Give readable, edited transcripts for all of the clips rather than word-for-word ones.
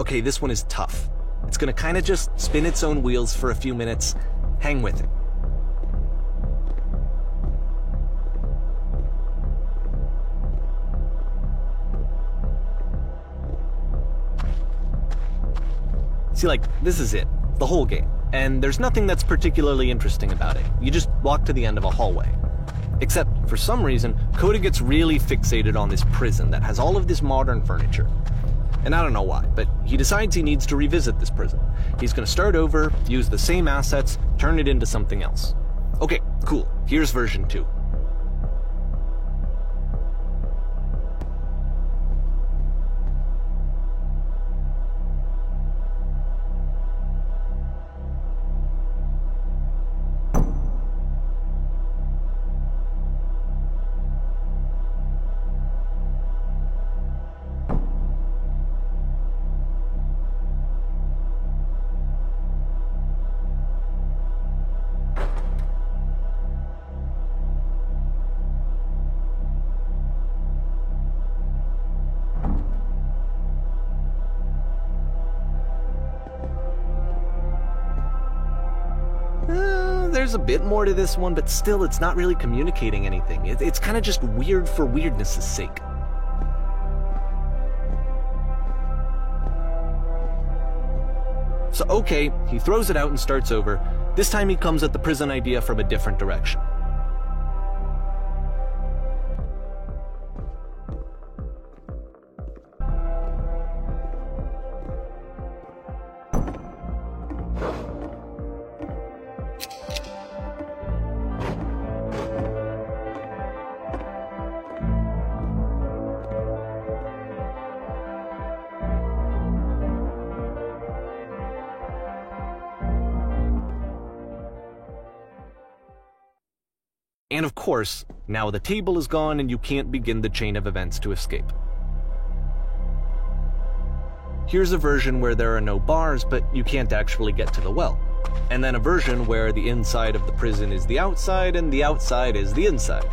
Okay, this one is tough. It's gonna kind of just spin its own wheels for a few minutes. Hang with it. See, like, this is it. The whole game. And there's nothing that's particularly interesting about it. You just walk to the end of a hallway. Except, for some reason, Coda gets really fixated on this prison that has all of this modern furniture. And I don't know why, but he decides he needs to revisit this prison. He's gonna start over, use the same assets, turn it into something else. Okay, cool. Here's version 2. There's a bit more to this one, but still, it's not really communicating anything. It's kind of just weird for weirdness' sake. So okay, he throws it out and starts over. This time he comes at the prison idea from a different direction. And of course, now the table is gone and you can't begin the chain of events to escape. Here's a version where there are no bars, but you can't actually get to the well. And then a version where the inside of the prison is the outside and the outside is the inside.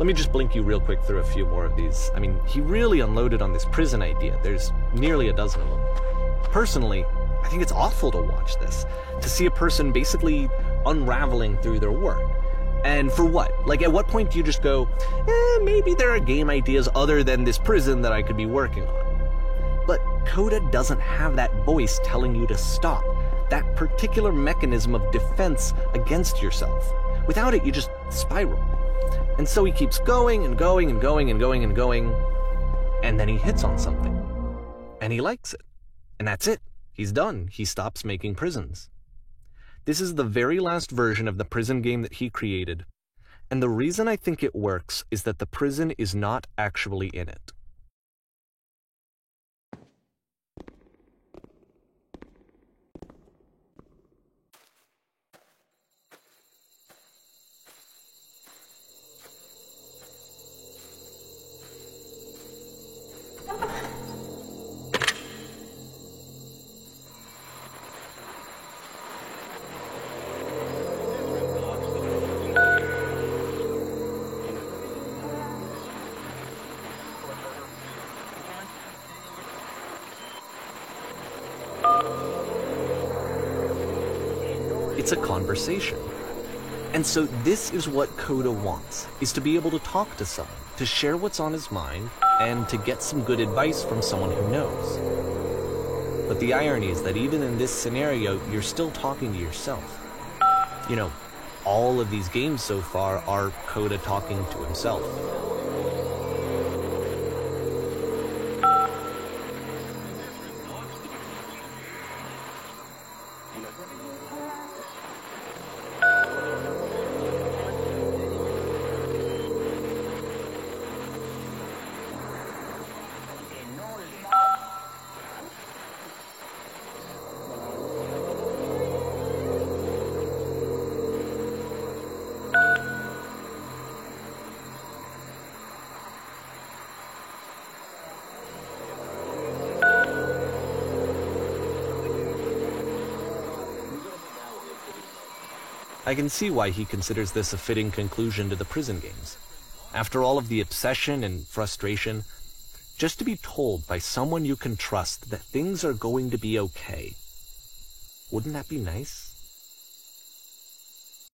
Let me just blink you real quick through a few more of these. I mean, he really unloaded on this prison idea. There's nearly a dozen of them. Personally, I think it's awful to watch this, to see a person basically unraveling through their work. And for what? Like, at what point do you just go, maybe there are game ideas other than this prison that I could be working on? But Coda doesn't have that voice telling you to stop, that particular mechanism of defense against yourself. Without it, you just spiral. And so he keeps going and going and going and going and going, and then he hits on something. And he likes it. And that's it. He's done. He stops making prisons. This is the very last version of the prison game that he created, and the reason I think it works is that the prison is not actually in it. It's a conversation. And so this is what Coda wants, is to be able to talk to someone, to share what's on his mind, and to get some good advice from someone who knows. But the irony is that even in this scenario, you're still talking to yourself. You know, all of these games so far are Coda talking to himself. I can see why he considers this a fitting conclusion to the prison games. After all of the obsession and frustration, Just to be told by someone you can trust that things are going to be okay. Wouldn't that be nice?